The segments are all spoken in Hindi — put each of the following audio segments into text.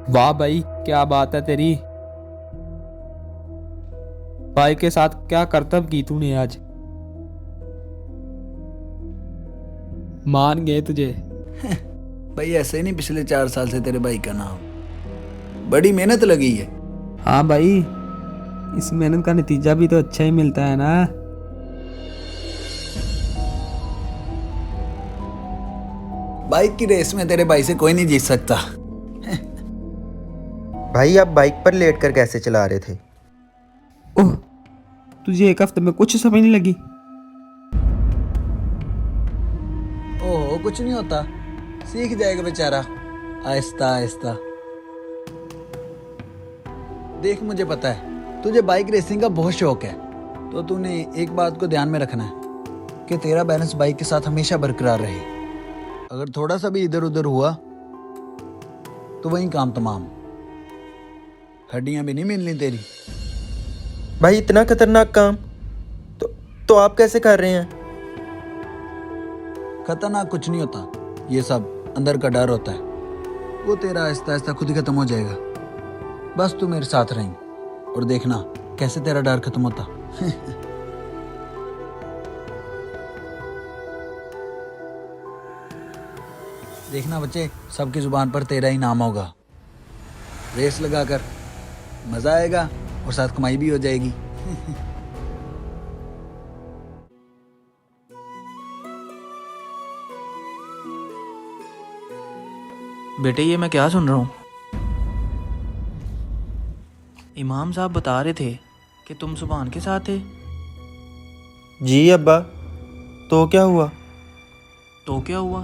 वाह भाई, क्या बात है तेरी। भाई के साथ क्या करतब की तूने आज। मान गए तुझे। भाई ऐसे ही नहीं, पिछले 4 साल से तेरे भाई का नाम, बड़ी मेहनत लगी है। हाँ भाई, इस मेहनत का नतीजा भी तो अच्छा ही मिलता है ना। बाइक की रेस में तेरे भाई से कोई नहीं जीत सकता। भाई आप बाइक पर लेट कर कैसे चला रहे थे? ओह, तुझे एक हफ्ते में कुछ समझ नहीं लगी। ओहो, कुछ नहीं होता, सीख जाएगा बेचारा आहिस्ता आहिस्ता। देख, मुझे पता है तुझे बाइक रेसिंग का बहुत शौक है, तो तूने एक बात को ध्यान में रखना है कि तेरा बैलेंस बाइक के साथ हमेशा बरकरार रहे। अगर थोड़ा सा भी इधर उधर हुआ तो वहीं काम तमाम, हड्डियां भी नहीं मिलनी तेरी। भाई इतना खतरनाक काम तो आप कैसे कर रहे हैं? खतरनाक कुछ नहीं होता, ये सब अंदर का डर होता है, वो तेरा आहिस्ता आहिस्ता खुद ही खत्म हो जाएगा। बस तू मेरे साथ रही और देखना कैसे तेरा डर खत्म होता। देखना बच्चे, सबकी जुबान पर तेरा ही नाम होगा। रेस लगाकर मजा आएगा और साथ कमाई भी हो जाएगी। बेटे, ये मैं क्या सुन रहा हूँ? इमाम साहब बता रहे थे कि तुम सुभान के साथ थे। जी अब्बा, तो क्या हुआ? तो क्या हुआ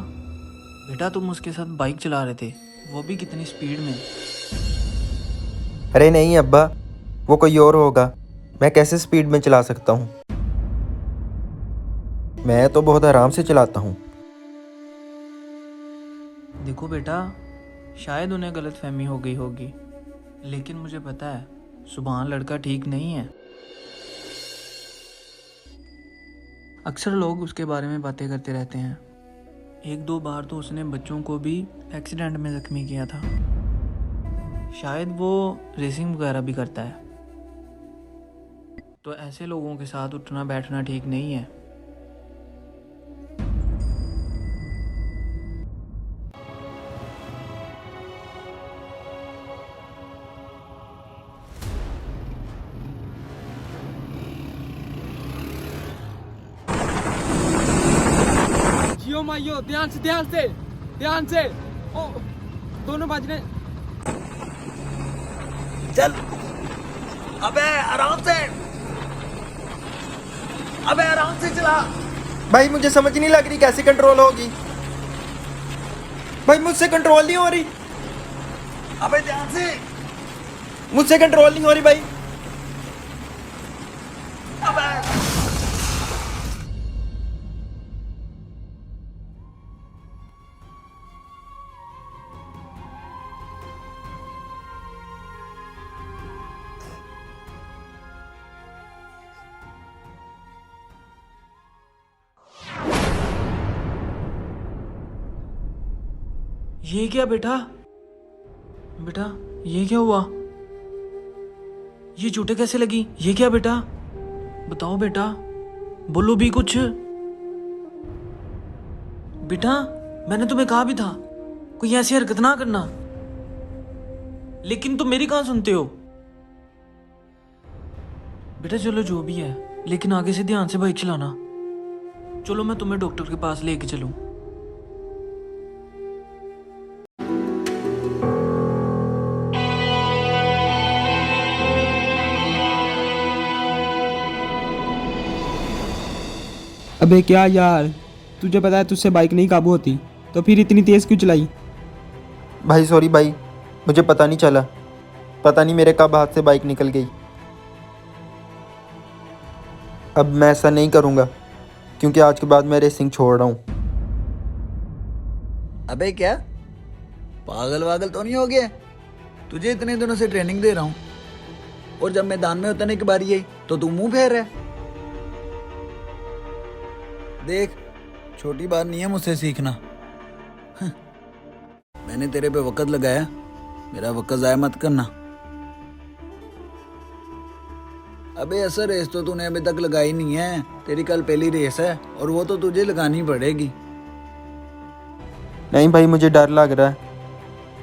बेटा? तुम उसके साथ बाइक चला रहे थे, वो भी कितनी स्पीड में। अरे नहीं अब्बा, वो कोई और होगा। मैं कैसे स्पीड में चला सकता हूँ? मैं तो बहुत आराम से चलाता हूँ। देखो बेटा, शायद उन्हें गलतफहमी हो गई होगी, लेकिन मुझे पता है सुभान लड़का ठीक नहीं है। अक्सर लोग उसके बारे में बातें करते रहते हैं। एक दो बार तो उसने बच्चों को भी एक्सीडेंट में जख्मी किया था। शायद वो रेसिंग वगैरह भी करता है, तो ऐसे लोगों के साथ उठना बैठना ठीक नहीं है। जियो माइयो, ध्यान से ध्यान से ध्यान से। ओ, दोनों बाजने। चल, अबे आराम से, अबे आराम से चला। भाई मुझे समझ नहीं लग रही कैसे कंट्रोल होगी। भाई मुझसे कंट्रोल नहीं हो रही। अबे ध्यान से। मुझसे कंट्रोल नहीं हो रही भाई। अबे ये क्या बेटा? बेटा, ये क्या हुआ? ये चोटें कैसे लगी? ये क्या बेटा? बताओ बेटा, बोलो भी कुछ। बेटा, मैंने तुम्हें कहा भी था कोई ऐसी हरकत ना करना, लेकिन तुम मेरी कहाँ सुनते हो? बेटा चलो, जो भी है, लेकिन आगे से ध्यान से बाइक चलाना। चलो मैं तुम्हें डॉक्टर के पास लेके चलूं। अबे क्या यार, तुझे पता है तुझसे बाइक नहीं काबू होती, तो फिर इतनी तेज क्यों चलाई। भाई सॉरी भाई, मुझे पता नहीं चला। पता नहीं मेरे कब हाथ से बाइक निकल गई। अब मैं ऐसा नहीं करूँगा, क्योंकि आज के बाद मैं रेसिंग छोड़ रहा हूँ। अबे क्या पागल वागल तो नहीं हो गया? तुझे इतने दिनों से ट्रेनिंग दे रहा हूँ, और जब मैदान में उतरने की बारी आई तो तू मुंह फेर रहा है। देख, छोटी बात नहीं है मुझसे सीखना। मैंने तेरे पे वक़्त लगाया, मेरा वक्त ज़ाया मत करना। अबे ऐसा रेस तो तूने अभी तक लगाई नहीं है, तेरी कल पहली रेस है और वो तो तुझे लगानी पड़ेगी। नहीं भाई, मुझे डर लग रहा है,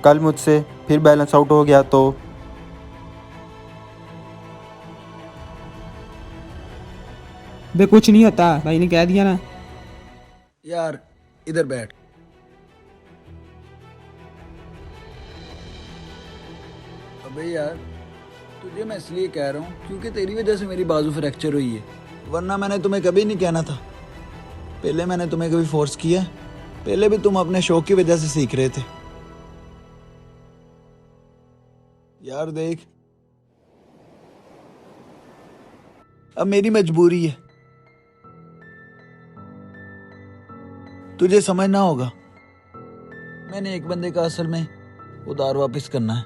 कल मुझसे फिर बैलेंस आउट हो गया तो। बे कुछ नहीं होता, भाई ने कह दिया ना। यार इधर बैठ। अबे यार तुझे मैं इसलिए कह रहा हूँ क्योंकि तेरी वजह से मेरी बाजू फ्रैक्चर हुई है, वरना मैंने तुम्हें कभी नहीं कहना था। पहले मैंने तुम्हें कभी फोर्स किया? पहले भी तुम अपने शौक की वजह से सीख रहे थे। यार देख, अब मेरी मजबूरी है, तुझे समझना होगा। मैंने एक बंदे का असल में उधार वापस करना है।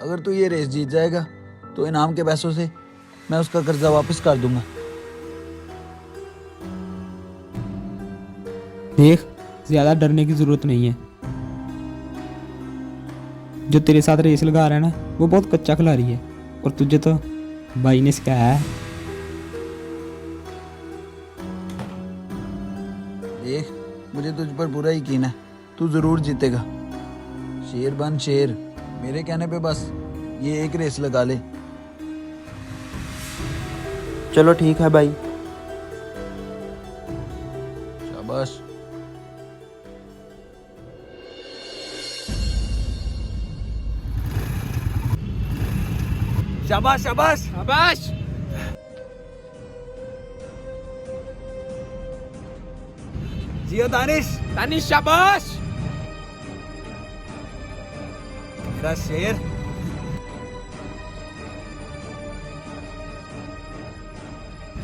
अगर तू ये रेस जीत जाएगा तो इनाम के पैसों से मैं उसका कर्जा वापस कर दूंगा। देख, ज्यादा डरने की जरूरत नहीं है। जो तेरे साथ रेस लगा रहा है ना, वो बहुत कच्चा खिलाड़ी है और तुझे तो भाई ने सिखाया है। देख, मुझे तुझ पर पूरा यकीन है, तू जरूर जीतेगा। शेर बन शेर, मेरे कहने पे बस ये एक रेस लगा ले। चलो ठीक है भाई। शाबाश। शाबाश शाबाश शाबाश। जियो दानिश, दानिश शाबाश। मेरा शेर।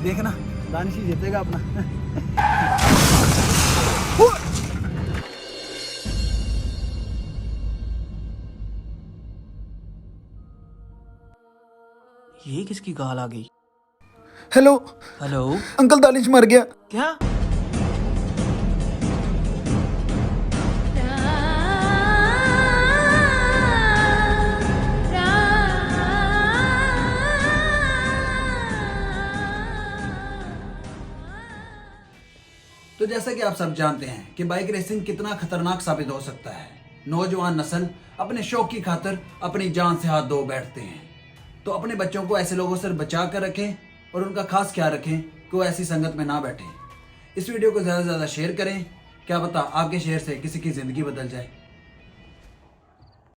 देखना, दानिश ही जीतेगा अपना। ये किसकी गाल आ गई? हेलो हेलो, अंकल, दानिश मर गया। क्या? तो जैसा कि आप सब जानते हैं कि बाइक रेसिंग कितना खतरनाक साबित हो सकता है। नौजवान नस्ल अपने शौक की खातिर अपनी जान से हाथ धो बैठते हैं। तो अपने बच्चों को ऐसे लोगों से बचा कर रखें और उनका खास ख्याल रखें कि वो ऐसी संगत में ना बैठें। इस वीडियो को ज़्यादा से ज़्यादा शेयर करें, क्या पता आपके शेयर से किसी की ज़िंदगी बदल जाए।